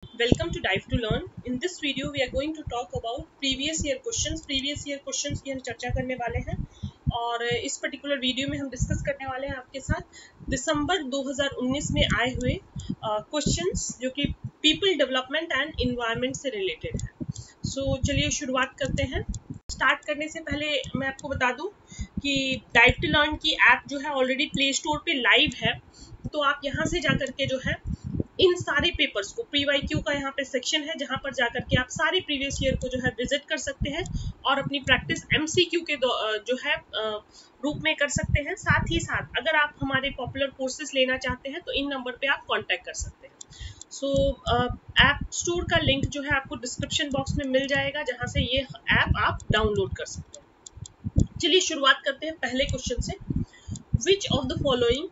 Welcome to Dive to Learn. In this video, we are going to talk about previous year questions. Previous year questions की हम चर्चा करने वाले हैं और इस पर्टिकुलर वीडियो में हम डिस्कस करने वाले हैं आपके साथ दिसंबर 2019 में आए हुए क्वेश्चंस जो कि पीपल डेवलपमेंट एंड इन्वायरमेंट से रिलेटेड है। सो चलिए शुरुआत करते हैं। स्टार्ट करने से पहले मैं आपको बता दूं कि डाइव टू लर्न की ऐप जो है ऑलरेडी प्ले स्टोर पे लाइव है, तो आप यहाँ से जा करके जो है इन सारे पेपर्स को प्री-वाई-क्यू का यहाँ पे सेक्शन है जहाँ पर जाकर के आप सारे प्रीवियस ईयर को जो है विजिट कर सकते हैं और अपनी प्रैक्टिस एमसीक्यू के जो है रूप में कर सकते हैं। साथ ही साथ अगर आप हमारे पॉपुलर कोर्सेज लेना चाहते हैं तो इन नंबर पे आप कांटेक्ट कर सकते हैं। सो ऐप स्टोर का लिंक जो है आपको डिस्क्रिप्शन बॉक्स में मिल जाएगा जहाँ से ये ऐप आप डाउनलोड कर सकते हैं। चलिए शुरुआत करते हैं पहले क्वेश्चन से। Which of the following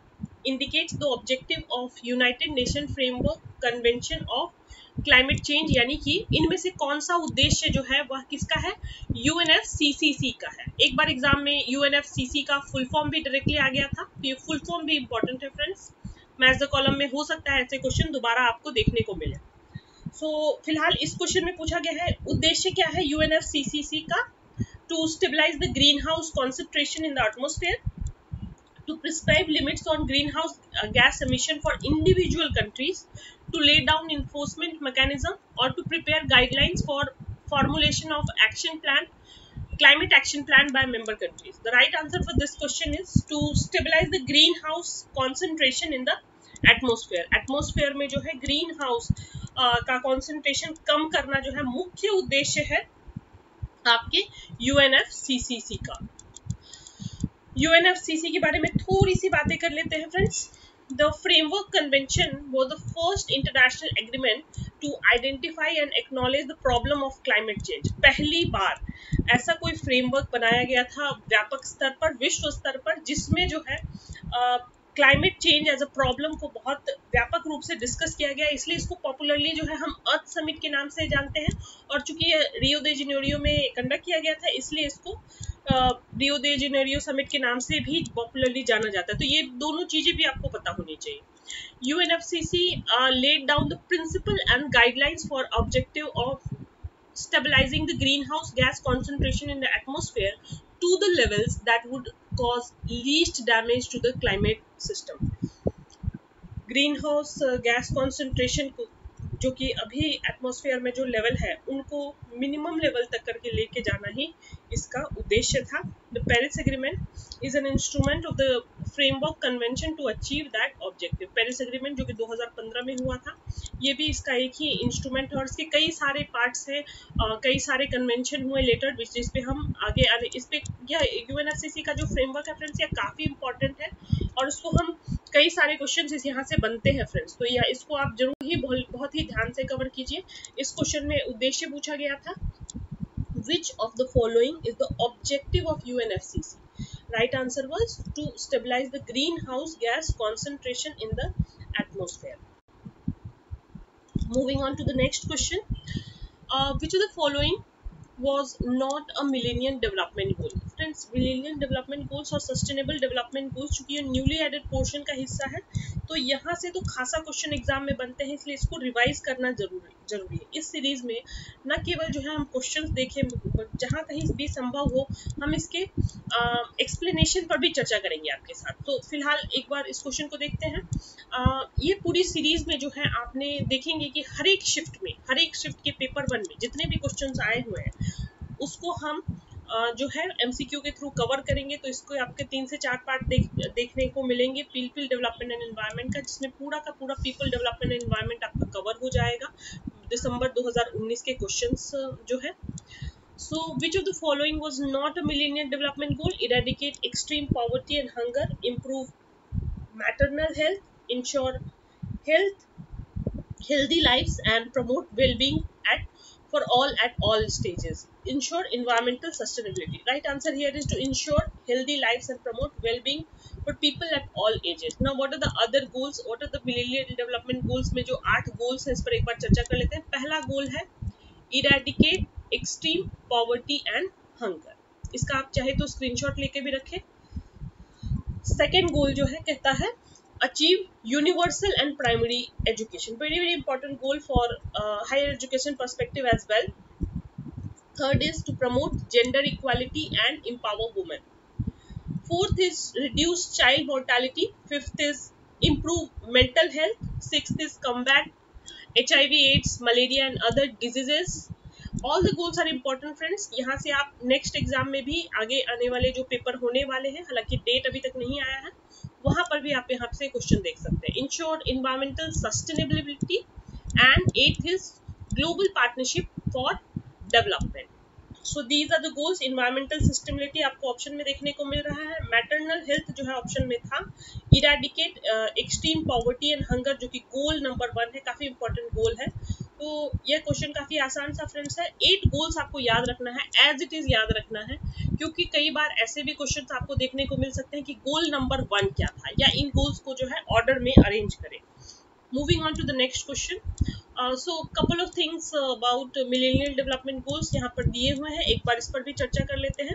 indicates the objective of United Nations Framework Convention of Climate Change, यानी कि इनमें से कौन सा उद्देश्य जो है वह किसका है? UNFCCC का है। एक बार एग्जाम में UNFCCC का फुल फॉर्म भी डायरेक्टली आ गया था, तो ये फुल फॉर्म भी इंपॉर्टेंट है फ्रेंड्स। मैच द कॉलम में हो सकता है ऐसे क्वेश्चन दोबारा आपको देखने को मिले। सो फिलहाल इस क्वेश्चन में पूछा गया है उद्देश्य क्या है UNFCCC का? To stabilise the greenhouse concentration in the atmosphere, to prescribe limits on greenhouse gas emission for individual countries, to lay down enforcement mechanism, or to prepare guidelines for formulation of climate action plan by member countries. The right answer for this question is to stabilize the greenhouse concentration in the atmosphere. Atmosphere में जो है greenhouse का concentration कम करना जो है मुख्य उद्देश्य है आपके UNFCCC का। UNFCCC के बारे में थोड़ी सी बातें कर लेते हैं friends. The framework convention was the first international agreement to identify and acknowledge the problem of climate change. पहली बार ऐसा कोई फ्रेमवर्क बनाया गया था व्यापक स्तर पर, विश्व स्तर पर, जिसमें जो है climate change as a problem को बहुत व्यापक रूप से डिस्कस किया गया। इसलिए इसको पॉपुलरली जो है हम अर्थ समिट के नाम से जानते हैं और चूंकि ये रियो दे जेनेरियो में कंडक्ट किया गया था इसलिए इसको रियो दे जेनेरियो समिट के नाम से भी पॉपुलरली जाना जाता है। तो ये दोनों चीजें भी आपको पता होनी चाहिए। UNFCCC laid down the principle and guidelines for objective of stabilizing the greenhouse gas concentration in the atmosphere to the levels that would cause least damage to the climate system. Greenhouse gas concentration को जो कि अभी atmosphere में जो level है उनको minimum level तक करके लेके जाना ही इसका उद्देश्य था। The Paris agreement is an instrument of the framework convention to achieve that objective. Paris agreement जो कि 2015 में हुआ था, ये भी इसका एक ही इंस्ट्रूमेंट है और इसके कई सारे पार्ट्स हैं, कई सारे कन्वेंशन हुए लेटर जिस पे हम आगे इस पे UNFCCC का जो फ्रेमवर्क है फ्रेंड्स, ये काफ़ी इंपॉर्टेंट है और उसको हम कई सारे क्वेश्चन इस यहाँ से बनते हैं फ्रेंड्स, तो या इसको आप जरूर ही बहुत ही ध्यान से कवर कीजिए। इस क्वेश्चन में उद्देश्य पूछा गया था which of the following is the objective of UNFCCC? Right answer was to stabilize the greenhouse gas concentration in the atmosphere. Moving on to the next question, which of the following was not a millennium development goal? Friends, millennium development goals और sustainable development goals चूंकि ये newly added portion का हिस्सा है तो यहाँ से तो खासा क्वेश्चन एग्जाम में बनते हैं, इसलिए इसको रिवाइज करना जरूरी है। इस सीरीज में न केवल जो है हम क्वेश्चंस देखें, जहाँ कहीं भी संभव हो हम इसके एक्सप्लेनेशन पर भी चर्चा करेंगे आपके साथ। तो फिलहाल एक बार इस क्वेश्चन को देखते हैं। ये पूरी सीरीज में जो है आपने देखेंगे कि हर एक शिफ्ट के पेपर 1 में जितने भी क्वेश्चंस आए हुए हैं उसको हम जो है MCQ के थ्रू कवर करेंगे। तो इसको आपके 3 से 4 पार्ट देखने को मिलेंगे पीपल डेवलपमेंट एंड एनवायरनमेंट का, जिसमें पूरा का पूरा पीपल डेवलपमेंट एंड एनवायरनमेंट आपका कवर हो जाएगा। दिसंबर 2019 के क्वेश्चंस जो है। So which of the following was not a millennium development goal? Eradicate extreme poverty and hunger, improve maternal health, ensure healthy lives and promote well-being for all at all stages, ensure environmental sustainability. Right answer here is to ensure healthy lives and promote well-being for people at all ages. Now what are the other goals? What are the millennium development goals में जो 8 goals हैं इस पर एक बार चर्चा कर लेते हैं। पहला गोल है eradicate extreme poverty and hunger, इसका आप चाहे तो स्क्रीनशॉट लेके भी रखें। सेकेंड गोल जो है कहता है achieve universal and primary education. Very very important goal for higher education perspective as well. Third is to promote gender equality and empower women. Fourth is reduce child mortality. Fifth is improve mental health. Sixth is combat HIV, AIDS, malaria and other diseases. All the goals are important friends. यहाँ से आप next exam में भी आगे आने वाले जो paper होने वाले हैं, हालांकि डेट अभी तक नहीं आया है, वहां पर भी आप यहाँ से क्वेश्चन देख सकते हैं. Ensure environmental sustainability and eighth is global partnership for development. So these are the goals. Environmental sustainability आपको ऑप्शन में देखने को मिल रहा है. मैटरनल हेल्थ जो है ऑप्शन में था. Eradicate extreme poverty and hunger जो कि गोल नंबर 1 है, काफी इंपॉर्टेंट गोल है. तो यह क्वेश्चन काफी आसान सा फ्रेंड्स है. 8 गोल्स आपको याद रखना है, एज इट इज याद रखना है, क्योंकि कई बार ऐसे भी क्वेश्चन आपको देखने को मिल सकते हैं कि गोल नंबर 1 क्या था, या इन गोल्स को जो है ऑर्डर में अरेंज करें. Moving on to the next question. So couple of things about millennial development goals यहाँ पर दिए हुए हैं, एक बार इस पर भी चर्चा कर लेते हैं.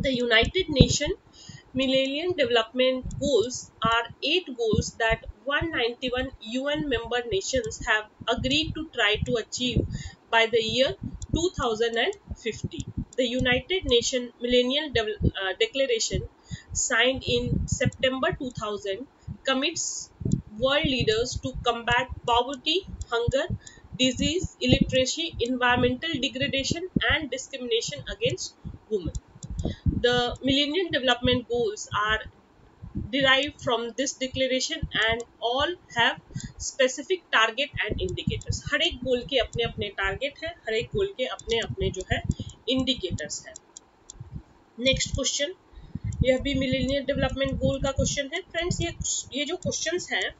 The United Nation Millennium Development Goals are 8 goals that 191 UN member nations have agreed to try to achieve by the year 2050. The United Nations Millennium Declaration, signed in September 2000, commits world leaders to combat poverty, hunger, disease, illiteracy, environmental degradation, and discrimination against women. The Millennium Development Goals are derived from this declaration and all have specific target and indicators. हर एक गोल के अपने अपने target है, हर एक गोल के अपने अपने जो है इंडिकेटर्स है. नेक्स्ट क्वेश्चन, यह भी मिलेनियम डेवलपमेंट गोल का क्वेश्चन है. फ्रेंड्स ये जो क्वेश्चंस हैं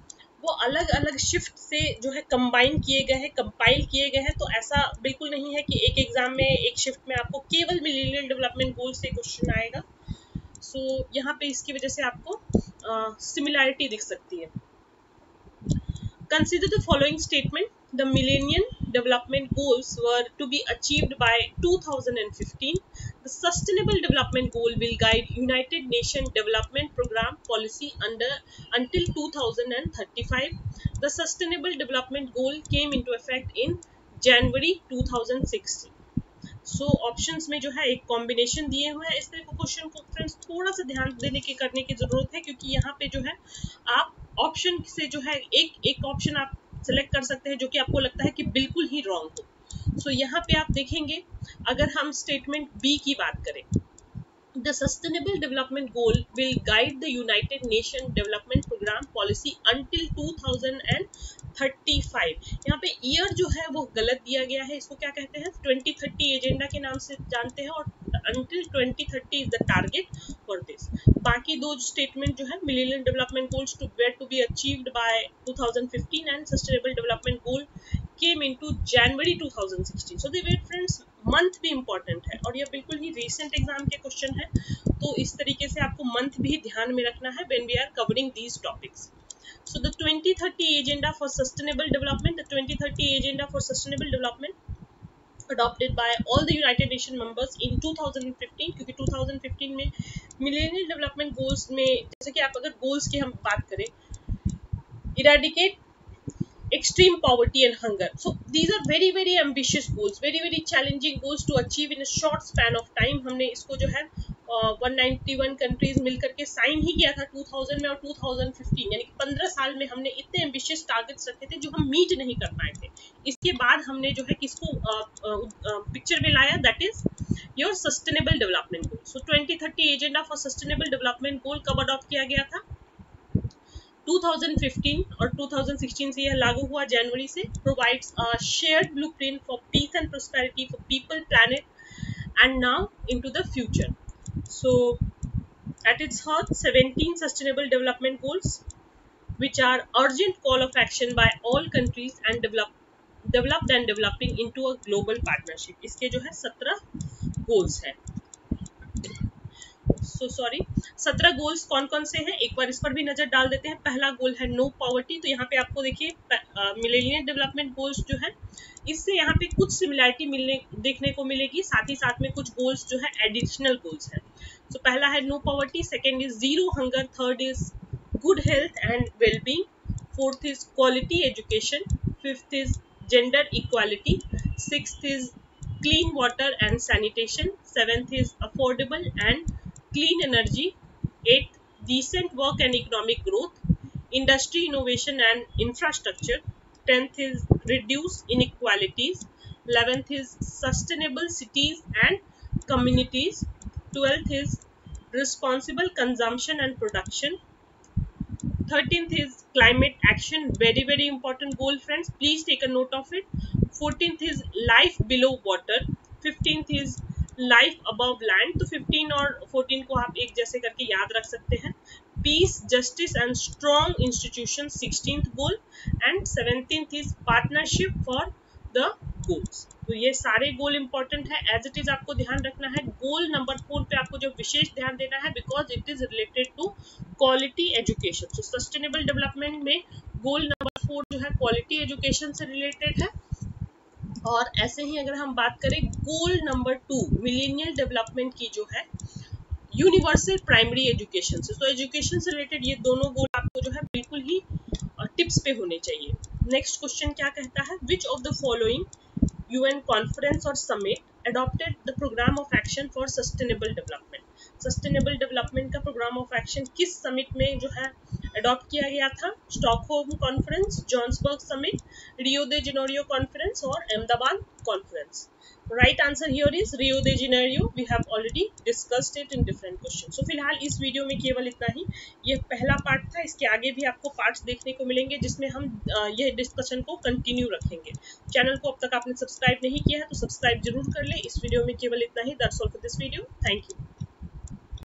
वो अलग अलग शिफ्ट से जो है कंबाइन किए गए हैं, कंपाइल किए गए हैं. तो ऐसा बिल्कुल नहीं है कि एक एग्जाम में एक शिफ्ट में आपको केवल मिलेनियम डेवलपमेंट गोल से क्वेश्चन आएगा. सो यहाँ पे इसकी वजह से आपको सिमिलैरिटी दिख सकती है. Consider the following statement. The Millennium Development Goals were to be achieved by 2015. The Sustainable Development Goal will guide United Nations Development Program policy until 2035. The Sustainable Development Goal came into effect in January 2016. So options में जो है एक combination दिए हुए हैं. इस तरह के क्वेश्चन को फ्रेंड्स थोड़ा सा ध्यान देने के करने की जरूरत है, क्योंकि यहाँ पे जो है आप ऑप्शन से जो है एक ऑप्शन आप सेलेक्ट कर सकते हैं जो कि आपको लगता है कि बिल्कुल ही रॉन्ग हो. सो यहाँ पे आप देखेंगे, अगर हम स्टेटमेंट बी की बात करें, The Sustainable Development Goal will guide the United Nations Development Program policy until 2035. यहाँ पे ईयर जो है वो गलत दिया गया है. इसको क्या कहते हैं, 2030 एजेंडा के नाम से जानते हैं, और until 2030 is the target for this. बाकी दो स्टेटमेंट जो है, Millennium Development Goals were to be achieved by 2015 and Sustainable Development Goal came into January 2016. So the wait friends, month भी इम्पोर्टेंट है, और यह बिल्कुल ही रिसेंट एग्जाम के क्वेश्चन है. तो इस तरीके से आपको मंथ भी ध्यान में रखना है when we are covering these topics. So the 2030 agenda for sustainable development, the 2030 agenda for sustainable development adopted by all the United Nations members in 2015, क्योंकि 2015 में मिलेनियम डेवलपमेंट गोल्स में, जैसे कि आप अगर गोल्स की हम बात करें, eradicate extreme poverty and hunger. So these are very very ambitious goals, very very challenging goals to achieve in a short span of time. हमने इसको जो है 191 कंट्रीज मिलकर के साइन ही किया था 2000 में, और 2015 यानी कि 15 साल में हमने इतने एम्बिशियस टारगेट्स रखे थे जो हम मीट नहीं कर पाए थे. इसके बाद हमने जो है किसको पिक्चर में लाया, that is your sustainable development goal. So 2030 agenda for sustainable development goal कब अडॉप्ट किया गया था, 2015, और 2016 से यह लागू हुआ जनवरी से. Provides a shared blueprint for piece and prosperity for people, planet and now into the future. So at its heart, 17 sustainable development goals which are urgent call of action by all countries and developed and developing into a global partnership. इसके जो है 17 goals हैं. Sorry 17 goals कौन कौन से हैं, एक बार इस पर भी नजर डाल देते हैं. पहला गोल है नो पॉवर्टी. तो यहाँ पे आपको देखिए मिलेनियम डेवलपमेंट गोल्स जो है, इससे यहाँ पे कुछ सिमिलैरिटी देखने को मिलेगी, साथ ही साथ में कुछ गोल्स जो है एडिशनल गोल्स हैं. तो पहला है no poverty, second is zero hunger, third is good health and well-being. Fourth is quality education. Fifth is gender equality. Sixth is clean water and sanitation. Seventh is affordable and clean energy. Eighth, decent work and economic growth. Industry, innovation and infrastructure. 10th is reduce inequalities. 11th is sustainable cities and communities. 12th is responsible consumption and production. 13th is climate action, very important goal friends, please take a note of it. 14th is life below water. 15th is life above land. तो 15 और 14 को आप एक जैसे करके याद रख सकते हैं. Peace, justice and strong institutions, 16th goal. And 17th is partnership for the goals. तो ये सारे गोल इंपॉर्टेंट है. एज इट इज आपको ध्यान रखना है. गोल नंबर 4 पे आपको जो विशेष ध्यान देना है, because it is related to quality education. So sustainable development में गोल नंबर 4 जो है क्वालिटी एजुकेशन से रिलेटेड है. और ऐसे ही अगर हम बात करें गोल नंबर 2 मिलेनियल डेवलपमेंट की जो है यूनिवर्सल प्राइमरी एजुकेशन से, तो एजुकेशन से रिलेटेड ये दोनों गोल आपको जो है बिल्कुल ही टिप्स पे होने चाहिए. नेक्स्ट क्वेश्चन क्या कहता है, which of the following UN conference or summit adopted the program of action for sustainable development. Sustainable development का प्रोग्राम ऑफ एक्शन किस समिट में जो है अडॉप्ट किया गया था? Stockholm conference, Johannesburg summit, Rio de Janeiro conference और Ahmedabad conference. Right answer here is Rio de Janeiro. We have already discussed it in different question. So फिलहाल इस वीडियो में केवल इतना ही. ये पहला पार्ट था. इसके आगे भी आपको पार्ट्स देखने को मिलेंगे जिसमें हम यह डिस्कशन को कंटिन्यू रखेंगे. चैनल को अब तक आपने सब्सक्राइब नहीं किया है तो सब्सक्राइब जरूर कर ले. इस वीडियो में केवल इतना ही. That's all for this video. Thank you.